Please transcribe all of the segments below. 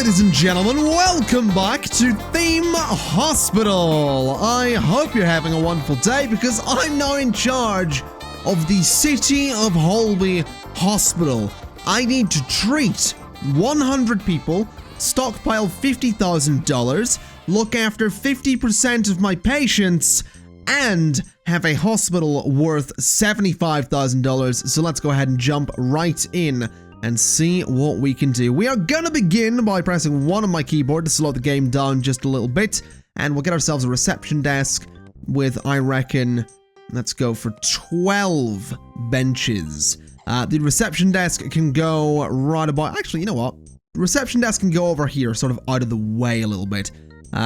ladies and gentlemen, welcome back to Theme Hospital. I hope you're having a wonderful day because I'm now in charge of the City of Holby Hospital. I need to treat 100 people, stockpile $50,000, look after 50% of my patients, and have a hospital worth $75,000. So let's go ahead and jump right in and see what we can do. We are gonna begin by pressing 1 on my keyboard to slow the game down just a little bit, and we'll get ourselves a reception desk with, I reckon, let's go for 12 benches. The reception desk can go right about, actually, you know what? The reception desk can go over here, sort of out of the way a little bit.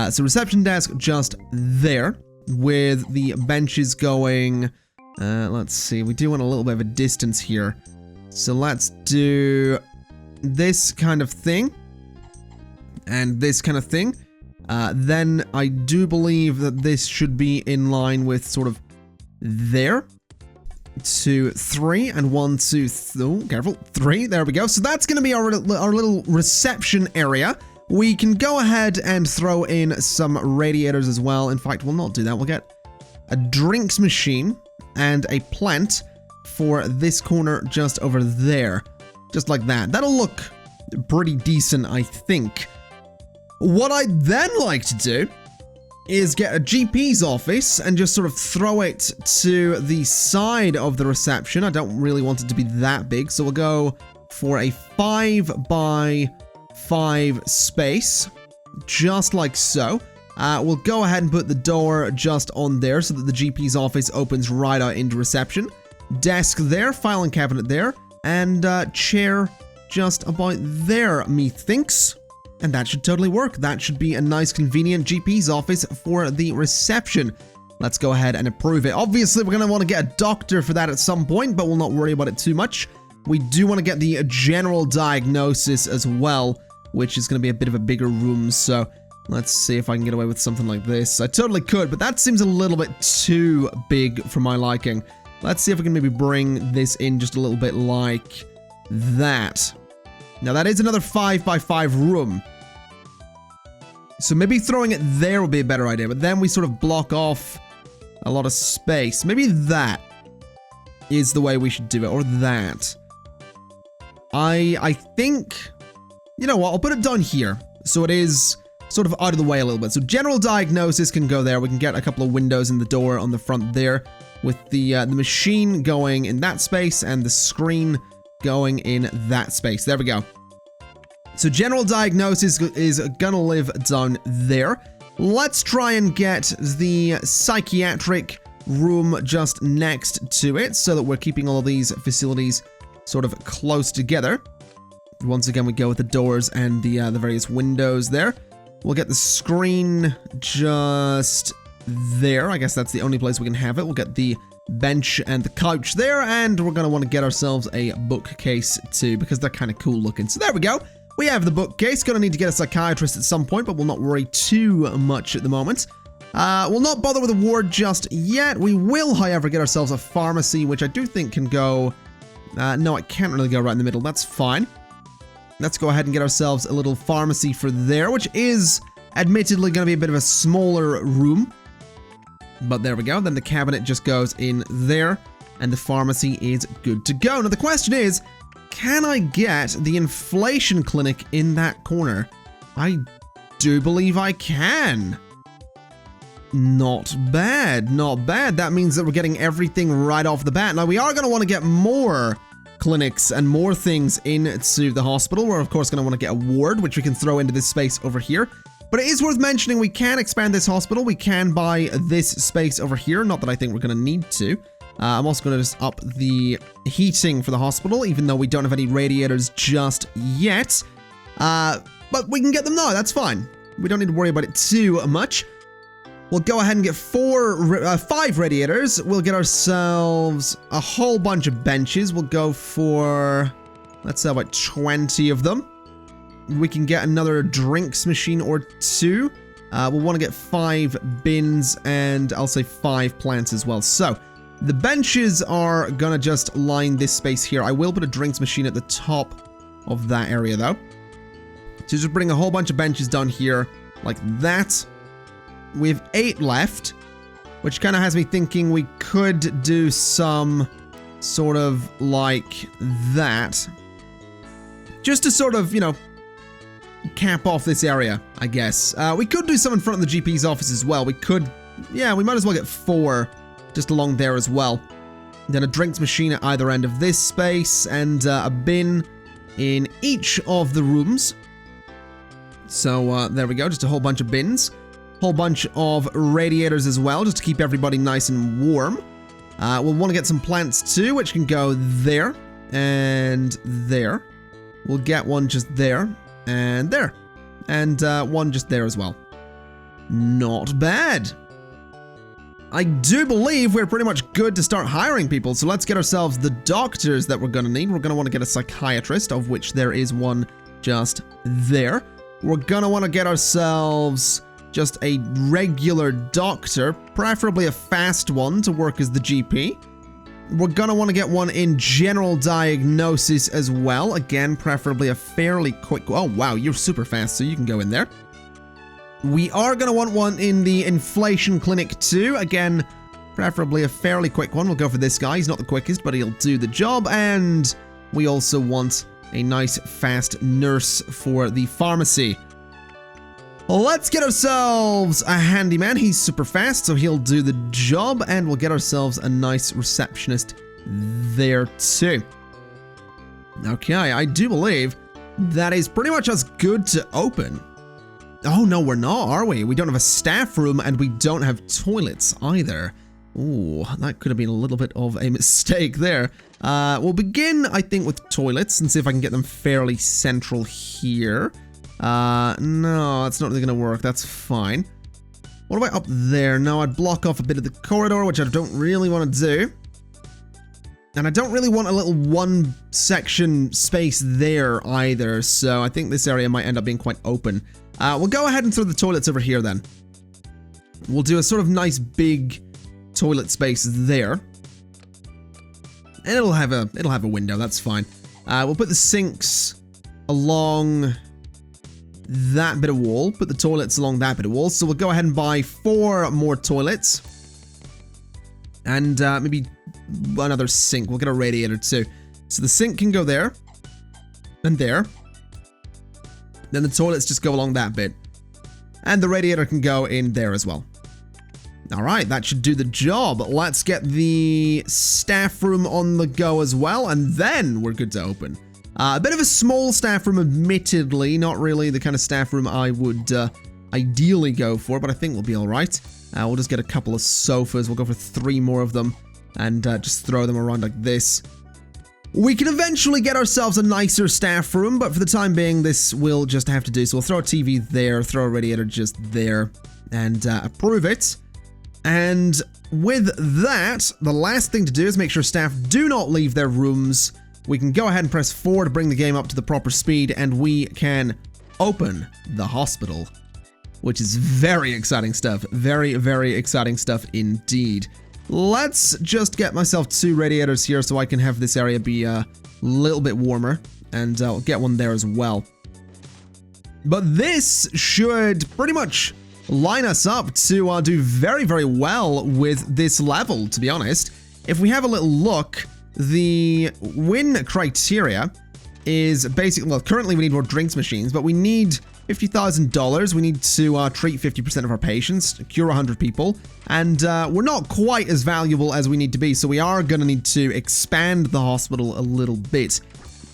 So reception desk just there, with the benches going, let's see, we do want a little bit of a distance here. So let's do this kind of thing, and this kind of thing. Then I do believe that this should be in line with sort of there. 2, 3, and 1, 2, oh, careful, 3, there we go. So that's going to be our little reception area. We can go ahead and throw in some radiators as well. In fact, we'll not do that. We'll get a drinks machine and a plant for this corner just over there. Just like that. That'll look pretty decent, I think. What I'd then like to do is get a GP's office and just sort of throw it to the side of the reception. I don't really want it to be that big, so we'll go for a 5 by 5 space, just like so. We'll go ahead and put the door just on there so that the GP's office opens right out into reception. Desk there, filing cabinet there, and chair just about there, methinks. And that should totally work. That should be a nice, convenient GP's office for the reception. Let's go ahead and approve it. Obviously, we're going to want to get a doctor for that at some point, but we'll not worry about it too much. We do want to get the general diagnosis as well, which is going to be a bit of a bigger room, so let's see if I can get away with something like this. I totally could, but that seems a little bit too big for my liking. Let's see if we can maybe bring this in just a little bit like that. Now, that is another 5 by 5 room. So maybe throwing it there would be a better idea, but then we sort of block off a lot of space. Maybe that is the way we should do it, or that. I think, you know what, I'll put it down here, so it is sort of out of the way a little bit. So general diagnosis can go there. We can get a couple of windows in the door on the front there, with the machine going in that space and the screen going in that space. There we go. So general diagnosis is gonna live down there. Let's try and get the psychiatric room just next to it so that we're keeping all of these facilities sort of close together. Once again, we go with the doors and the various windows there. We'll get the screen just there. I guess that's the only place we can have it. We'll get the bench and the couch there, and we're going to want to get ourselves a bookcase too, because they're kind of cool looking. So there we go. We have the bookcase. Going to need to get a psychiatrist at some point, but we'll not worry too much at the moment. We'll not bother with a ward just yet. We will, however, get ourselves a pharmacy, which I do think can go... no, it can't really go right in the middle. That's fine. Let's go ahead and get ourselves a little pharmacy for there, which is admittedly going to be a bit of a smaller room. But there we go. Then the cabinet just goes in there, and the pharmacy is good to go. Now, the question is, can I get the inflation clinic in that corner? I do believe I can. Not bad, not bad. That means that we're getting everything right off the bat. Now, we are going to want to get more clinics and more things into the hospital. We're, of course, going to want to get a ward, which we can throw into this space over here. But it is worth mentioning we can expand this hospital. We can buy this space over here. Not that I think we're going to need to. I'm also going to just up the heating for the hospital, even though we don't have any radiators just yet. But we can get them now. That's fine. We don't need to worry about it too much. We'll go ahead and get 5 radiators. We'll get ourselves a whole bunch of benches. We'll go for, let's say, about 20 of them. We can get another drinks machine or 2. We'll want to get 5 bins and I'll say 5 plants as well. So the benches are gonna just line this space here. I will put a drinks machine at the top of that area though, So just bring a whole bunch of benches down here like that. We have 8 left, which kind of has me thinking we could do some sort of like that. Just to sort of, you know, cap off this area, I guess. We could do some in front of the GP's office as well. We could, yeah, we might as well get 4 just along there as well. Then a drinks machine at either end of this space and a bin in each of the rooms. So there we go, just a whole bunch of bins. Whole bunch of radiators as well, just to keep everybody nice and warm. We'll want to get some plants too, which can go there and there. We'll get one just there and there. And one just there as well. Not bad. I do believe we're pretty much good to start hiring people, so let's get ourselves the doctors that we're going to need. We're going to want to get a psychiatrist, of which there is one just there. We're going to want to get ourselves just a regular doctor, preferably a fast one to work as the GP. We're going to want to get one in general diagnosis as well. Again, preferably a fairly quick... Oh, wow, you're super fast, so you can go in there. We are going to want one in the inflation clinic too. Again, preferably a fairly quick one. We'll go for this guy. He's not the quickest, but he'll do the job. And we also want a nice fast nurse for the pharmacy. Let's get ourselves a handyman. He's super fast, so he'll do the job. And we'll get ourselves a nice receptionist there too. Okay, I do believe that is pretty much as good to open. Oh, no, we're not, are we? We don't have a staff room, and we don't have toilets either. Ooh, that could have been a little bit of a mistake there. We'll begin, I think, with toilets and see if I can get them fairly central here. No, that's not really going to work. That's fine. What about up there? No, I'd block off a bit of the corridor, which I don't really want to do. And I don't really want a little one-section space there either, so I think this area might end up being quite open. We'll go ahead and throw the toilets over here then. We'll do a sort of nice big toilet space there. And it'll have a window, that's fine. We'll put the sinks along that bit of wall, put the toilets along that bit of wall. So we'll go ahead and buy 4 more toilets. And maybe another sink. We'll get a radiator too. So the sink can go there. And there. Then the toilets just go along that bit. And the radiator can go in there as well. Alright, that should do the job. Let's get the staff room on the go as well, and then we're good to open. A bit of a small staff room, admittedly. Not really the kind of staff room I would ideally go for, but I think we'll be alright. We'll just get a couple of sofas. We'll go for 3 more of them, and just throw them around like this. We can eventually get ourselves a nicer staff room, but for the time being, this will just have to do. So we'll throw a TV there, throw a radiator just there, and approve it. And with that, the last thing to do is make sure staff do not leave their rooms. We can go ahead and press 4 to bring the game up to the proper speed, and we can open the hospital, which is very exciting stuff. Very, very exciting stuff indeed. Let's just get myself 2 radiators here so I can have this area be a little bit warmer, and I'll get one there as well. But this should pretty much line us up to do very, very well with this level, to be honest. If we have a little look, the win criteria is basically, well, currently we need more drinks machines, but we need $50,000. We need to treat 50% of our patients, cure 100 people, and we're not quite as valuable as we need to be, so we are going to need to expand the hospital a little bit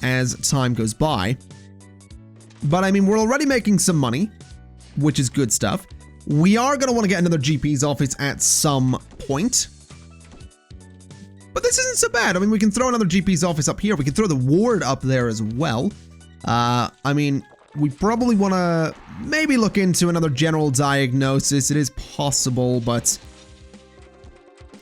as time goes by. But I mean, we're already making some money, which is good stuff. We are going to want to get another GP's office at some point. But this isn't so bad. I mean, we can throw another GP's office up here. We can throw the ward up there as well. I mean, we probably want to maybe look into another general diagnosis. It is possible, but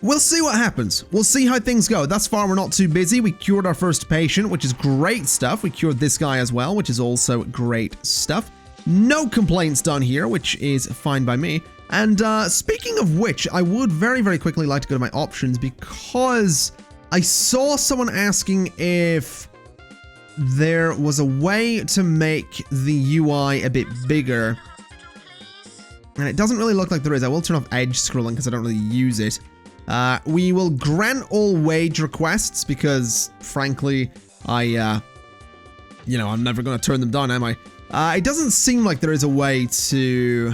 we'll see what happens. We'll see how things go. Thus far, we're not too busy. We cured our first patient, which is great stuff. We cured this guy as well, which is also great stuff. No complaints done here, which is fine by me. And speaking of which, I would very, very quickly like to go to my options because I saw someone asking if there was a way to make the UI a bit bigger. And it doesn't really look like there is. I will turn off edge scrolling because I don't really use it. We will grant all wage requests because, frankly, I'm never going to turn them down, am I? It doesn't seem like there is a way to...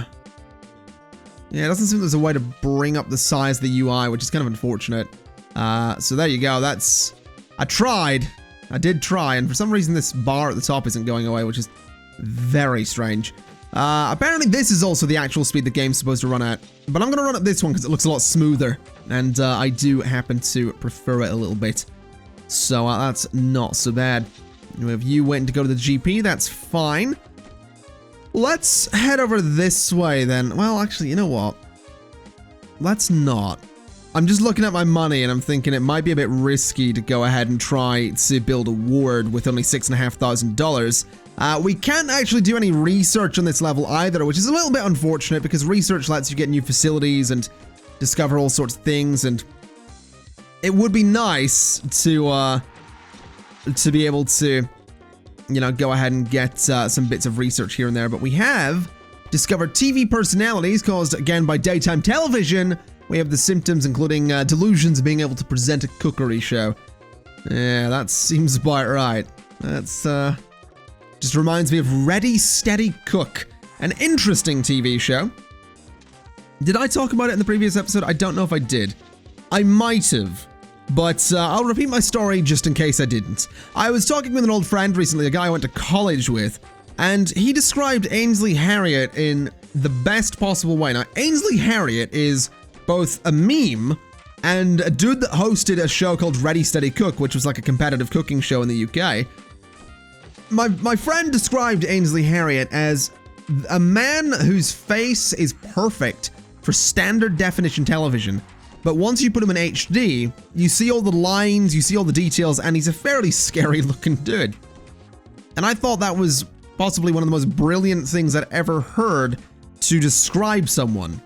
Yeah, it doesn't seem there's a way to bring up the size of the UI, which is kind of unfortunate. So there you go. That's... I tried. I did try, and for some reason this bar at the top isn't going away, which is very strange. Apparently this is also the actual speed the game's supposed to run at, but I'm going to run at this one because it looks a lot smoother, and I do happen to prefer it a little bit. So that's not so bad. If you went to go to the GP, that's fine. Let's head over this way then. Well, actually, you know what? Let's not. I'm just looking at my money and I'm thinking it might be a bit risky to go ahead and try to build a ward with only $6,500. We can't actually do any research on this level either, which is a little bit unfortunate because research lets you get new facilities and discover all sorts of things, and it would be nice to be able to, go ahead and get some bits of research here and there, but we have discovered TV personalities caused, again, by daytime television. We have the symptoms including delusions of being able to present a cookery show. Yeah, that seems about right. That's, just reminds me of Ready, Steady, Cook, an interesting TV show. Did I talk about it in the previous episode? I don't know if I did. I might have. But I'll repeat my story just in case I didn't. I was talking with an old friend recently, a guy I went to college with, and he described Ainsley Harriott in the best possible way. Now, Ainsley Harriott is both a meme and a dude that hosted a show called Ready, Steady, Cook, which was like a competitive cooking show in the UK. My friend described Ainsley Harriott as a man whose face is perfect for standard definition television. But once you put him in HD, you see all the lines, you see all the details, and he's a fairly scary looking dude. And I thought that was possibly one of the most brilliant things I'd ever heard to describe someone.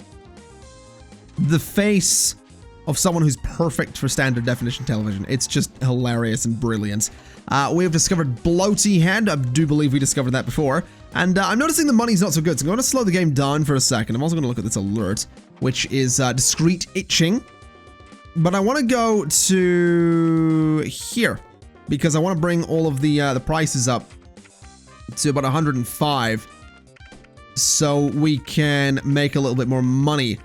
The face of someone who's perfect for standard definition television. It's just hilarious and brilliant. We have discovered Bloaty Head. I do believe we discovered that before. And I'm noticing the money's not so good, so I'm going to slow the game down for a second. I'm also going to look at this alert, which is discrete itching. But I want to go to here, because I want to bring all of the prices up to about 105, so we can make a little bit more money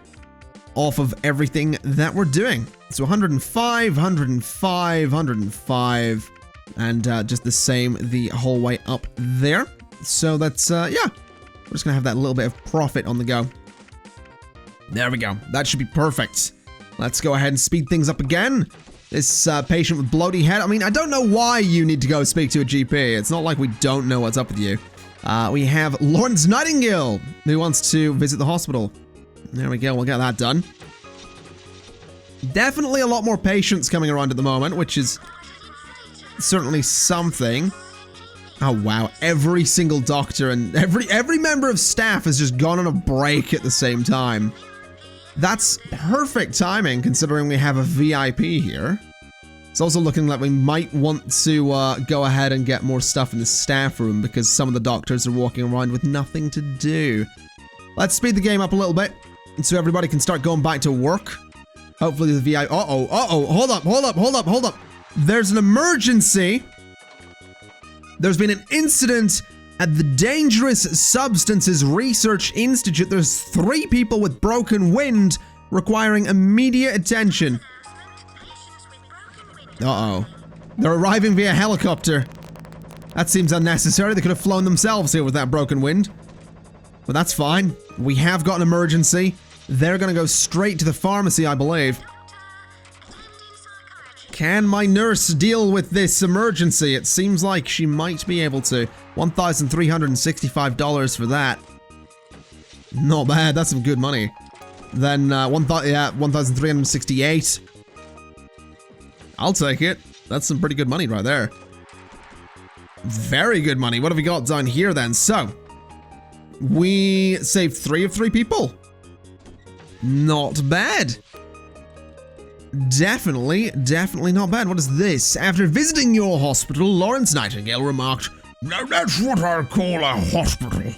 off of everything that we're doing. So 105, 105, 105, and just the same the whole way up there. So that's, yeah, we're just going to have that little bit of profit on the go. There we go. That should be perfect. Let's go ahead and speed things up again. This patient with bloaty head. I mean, I don't know why you need to go speak to a GP. It's not like we don't know what's up with you. We have Lawrence Nightingale, who wants to visit the hospital. There we go. We'll get that done. Definitely a lot more patients coming around at the moment, which is certainly something. Oh, wow. Every single doctor and every member of staff has just gone on a break at the same time. That's perfect timing, considering we have a VIP here. It's also looking like we might want to go ahead and get more stuff in the staff room, because some of the doctors are walking around with nothing to do. Let's speed the game up a little bit, so everybody can start going back to work. Hopefully the VIP... Uh-oh, hold up. There's an emergency. There's been an incident at the Dangerous Substances Research Institute. There's 3 people with broken wind requiring immediate attention. Uh-oh. They're arriving via helicopter. That seems unnecessary. They could have flown themselves here with that broken wind. But that's fine. We have got an emergency. They're gonna go straight to the pharmacy, I believe. Can my nurse deal with this emergency? It seems like she might be able to. $1,365 for that. Not bad, that's some good money. Then, $1,368. I'll take it. That's some pretty good money right there. Very good money. What have we got down here then? So, we saved 3 of 3 people. Not bad. Definitely not bad. What is this? After visiting your hospital, Lawrence Nightingale remarked, "Now that's what I call a hospital.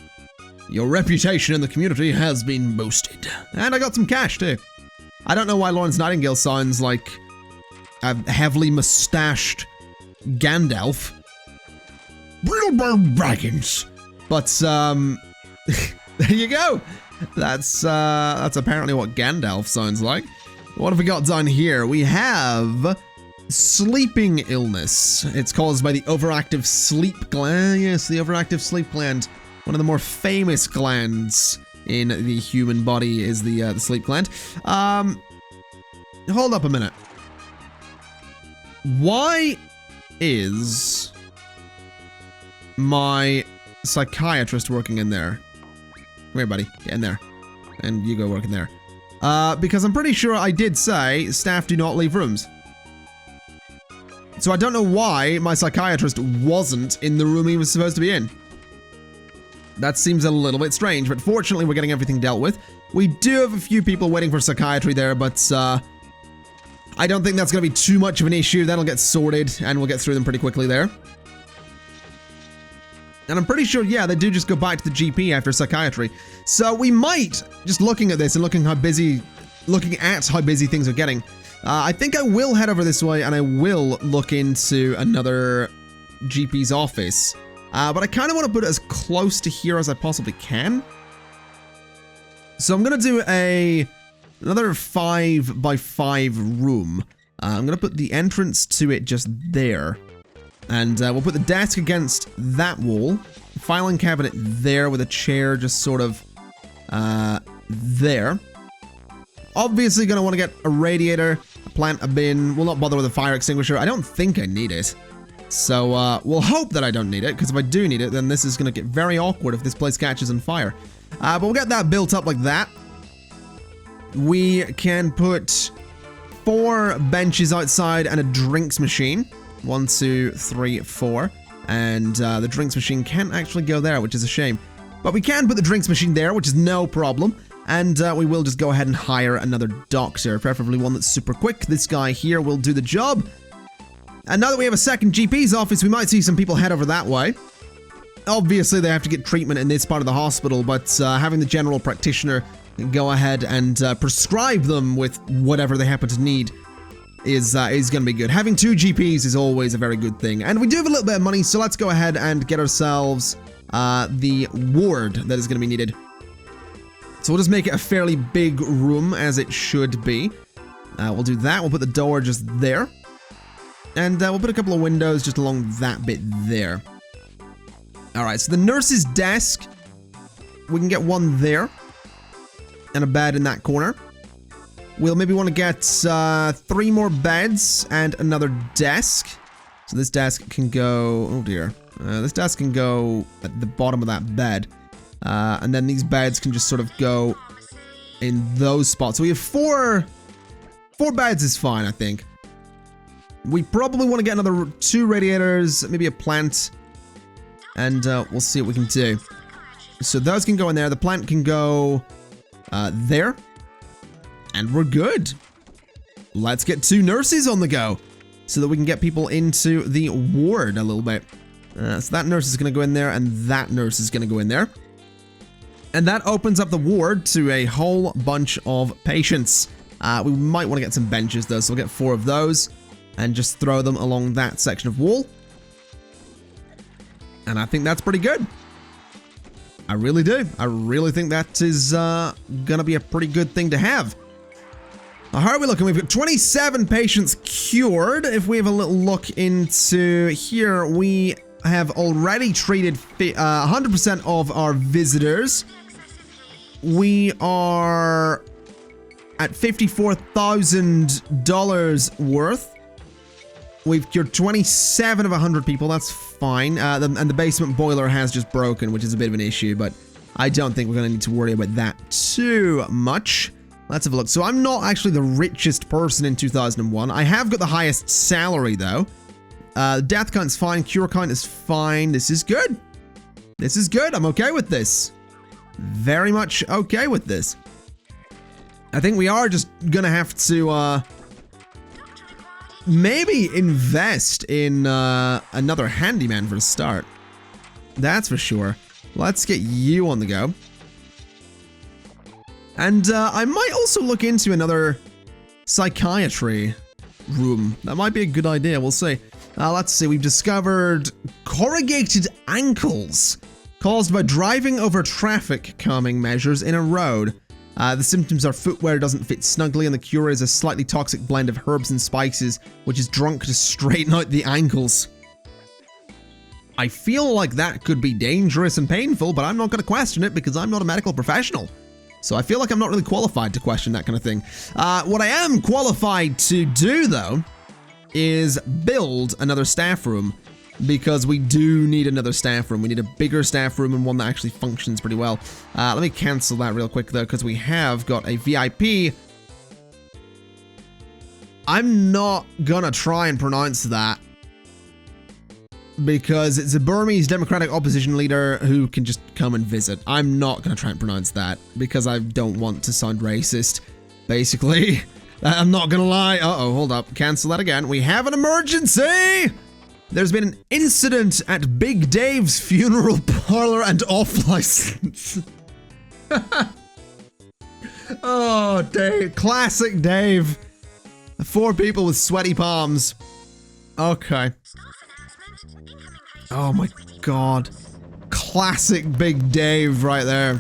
Your reputation in the community has been boosted." And I got some cash too. I don't know why Lawrence Nightingale sounds like a heavily mustached Gandalf. Bilbo Baggins. But, there you go. That's apparently what Gandalf sounds like. What have we got down here? We have sleeping illness. It's caused by the overactive sleep gland. Yes, the overactive sleep gland. One of the more famous glands in the human body is the sleep gland. Hold up a minute. Why is my psychiatrist working in there? Come here, buddy. Get in there. And you go work in there. Because I'm pretty sure I did say staff do not leave rooms. So I don't know why my psychiatrist wasn't in the room he was supposed to be in. That seems a little bit strange, but fortunately we're getting everything dealt with. We do have a few people waiting for psychiatry there, but I don't think that's going to be too much of an issue. That'll get sorted, and we'll get through them pretty quickly there. And I'm pretty sure, yeah, they do just go back to the GP after psychiatry. So we might, just looking at this and looking at how busy things are getting, I think I will head over this way and I will look into another GP's office. But I kind of want to put it as close to here as I possibly can. So I'm going to do another 5x5 room. I'm going to put the entrance to it just there. And we'll put the desk against that wall, filing cabinet there with a chair just sort of there. Obviously going to want to get a radiator, a plant, a bin. We'll not bother with a fire extinguisher. I don't think I need it. So we'll hope that I don't need it, because if I do need it, then this is going to get very awkward if this place catches on fire. But we'll get that built up like that. We can put 4 benches outside and a drinks machine. 1, 2, 3, 4. And the drinks machine can't actually go there, which is a shame. But we can put the drinks machine there, which is no problem. And we will just go ahead and hire another doctor, preferably one that's super quick. This guy here will do the job. And now that we have a second GP's office, we might see some people head over that way. Obviously, they have to get treatment in this part of the hospital, but having the general practitioner go ahead and prescribe them with whatever they happen to need is going to be good. Having 2 GPs is always a very good thing. And we do have a little bit of money, so let's go ahead and get ourselves the ward that is going to be needed. So we'll just make it a fairly big room, as it should be. We'll do that. We'll put the door just there. And we'll put a couple of windows just along that bit there. Alright, so the nurse's desk, we can get one there. And a bed in that corner. We'll maybe want to get 3 more beds and another desk. So this desk can go... Oh dear. This desk can go at the bottom of that bed. And then these beds can just sort of go in those spots. So we have 4 beds is fine, I think. We probably want to get another 2 radiators, maybe a plant. And we'll see what we can do. So those can go in there. The plant can go there. And we're good. Let's get 2 nurses on the go so that we can get people into the ward a little bit. So that nurse is going to go in there, and that nurse is going to go in there. And that opens up the ward to a whole bunch of patients. We might want to get some benches, though, so we'll get 4 of those and just throw them along that section of wall. And I think that's pretty good. I really do. I really think that is going to be a pretty good thing to have. How are we looking? We've got 27 patients cured. If we have a little look into here, we have already treated 100% of our visitors. We are at $54,000 worth. We've cured 27 of 100 people. That's fine. And the basement boiler has just broken, which is a bit of an issue, but I don't think we're going to need to worry about that too much. Let's have a look. So I'm not actually the richest person in 2001. I have got the highest salary, though. Death count's fine. Cure count is fine. This is good. This is good. I'm okay with this. Very much okay with this. I think we are just going to have to maybe invest in another handyman for the start. That's for sure. Let's get you on the go. And I might also look into another psychiatry room. That might be a good idea, we'll see. Let's see, we've discovered corrugated ankles caused by driving over traffic calming measures in a road. The symptoms are footwear doesn't fit snugly, and the cure is a slightly toxic blend of herbs and spices, which is drunk to straighten out the ankles. I feel like that could be dangerous and painful, but I'm not going to question it because I'm not a medical professional. So I feel like I'm not really qualified to question that kind of thing. What I am qualified to do, though, is build another staff room, because we do need another staff room. We need a bigger staff room and one that actually functions pretty well. Let me cancel that real quick, though, because we have got a VIP. I'm not gonna try and pronounce that, because it's a Burmese Democratic Opposition leader who can just come and visit. I'm not going to try and pronounce that because I don't want to sound racist, basically. I'm not going to lie. Uh-oh, hold up. Cancel that again. We have an emergency! There's been an incident at Big Dave's funeral parlor and off license. Oh, Dave. Classic Dave. 4 people with sweaty palms. Okay. Oh my god. Classic Big Dave right there.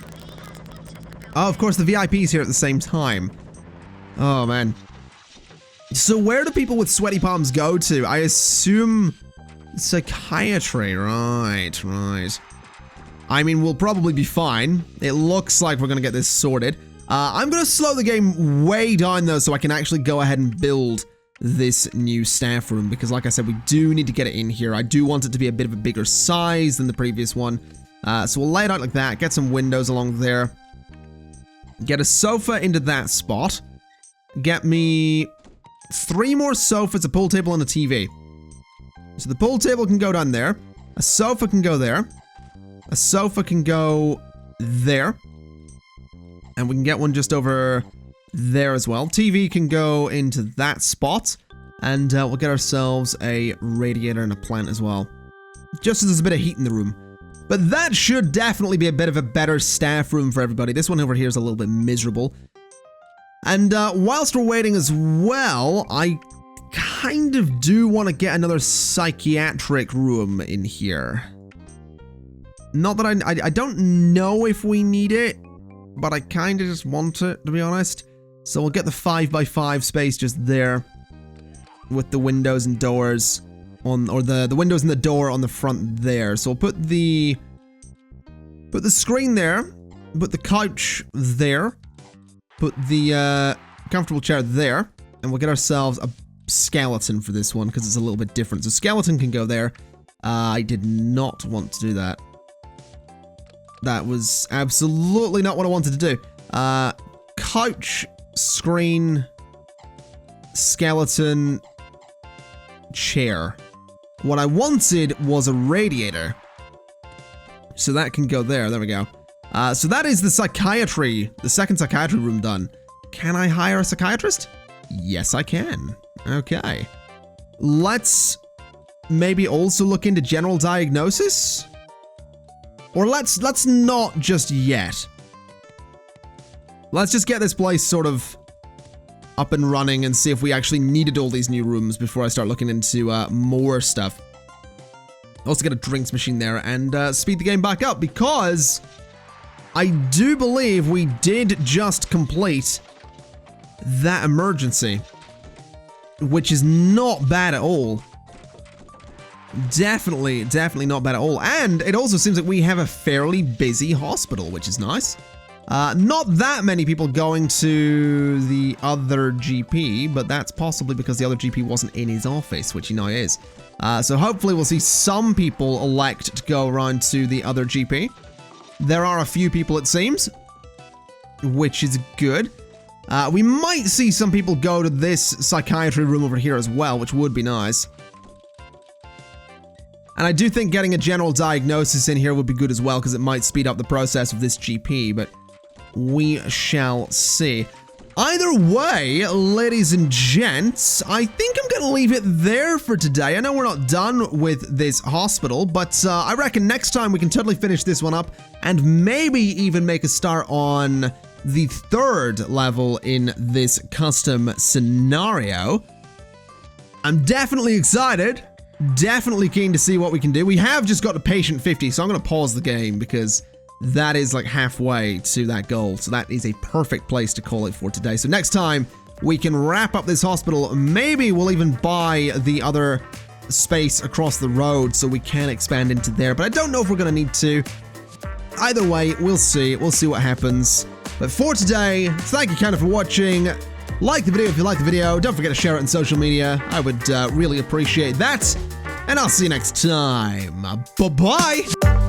Oh, of course, the VIP's here at the same time. Oh, man. So where do people with sweaty palms go to? I assume psychiatry. Right. I mean, we'll probably be fine. It looks like we're going to get this sorted. I'm going to slow the game way down, though, so I can actually go ahead and build this new staff room, because like I said, we do need to get it in here. I do want it to be a bit of a bigger size than the previous one. So we'll lay it out like that, get some windows along there, get a sofa into that spot, get me 3 more sofas, a pool table, and a TV. So the pool table can go down there, a sofa can go there, a sofa can go there, and we can get one just over there as well. TV can go into that spot, and we'll get ourselves a radiator and a plant as well, just so there's a bit of heat in the room. But that should definitely be a bit of a better staff room for everybody. This one over here is a little bit miserable. And whilst we're waiting as well, I kind of do want to get another psychiatric room in here. Not that I don't know if we need it, but I kind of just want it, to be honest. So we'll get the 5x5 space just there, with the windows and doors on, or the windows and the door on the front there. So we'll put the screen there, put the couch there, put the comfortable chair there, and we'll get ourselves a skeleton for this one because it's a little bit different. So skeleton can go there. I did not want to do that. That was absolutely not what I wanted to do. Couch, screen, skeleton, chair. What I wanted was a radiator. So that can go there. There we go. So that is the second psychiatry room done. Can I hire a psychiatrist? Yes, I can. Okay. Let's maybe also look into general diagnosis. Or let's not just yet. Let's just get this place sort of up and running and see if we actually needed all these new rooms before I start looking into more stuff. Also get a drinks machine there and speed the game back up, because I do believe we did just complete that emergency, which is not bad at all. Definitely not bad at all. And it also seems like we have a fairly busy hospital, which is nice. Not that many people going to the other GP, but that's possibly because the other GP wasn't in his office, which he now is. So hopefully we'll see some people elect to go around to the other GP. There are a few people, it seems, which is good. We might see some people go to this psychiatry room over here as well, which would be nice. And I do think getting a general diagnosis in here would be good as well, because it might speed up the process of this GP, but we shall see. Either way, ladies and gents, I think I'm going to leave it there for today. I know we're not done with this hospital, but I reckon next time we can totally finish this one up and maybe even make a start on the 3rd level in this custom scenario. I'm definitely excited. Definitely keen to see what we can do. We have just got to patient 50, so I'm going to pause the game because that is like halfway to that goal. So that is a perfect place to call it for today. So next time we can wrap up this hospital. Maybe we'll even buy the other space across the road so we can expand into there. But I don't know if we're going to need to. Either way, we'll see. We'll see what happens. But for today, thank you kind of for watching. Like the video if you like the video. Don't forget to share it on social media. I would really appreciate that. And I'll see you next time. Bye-bye.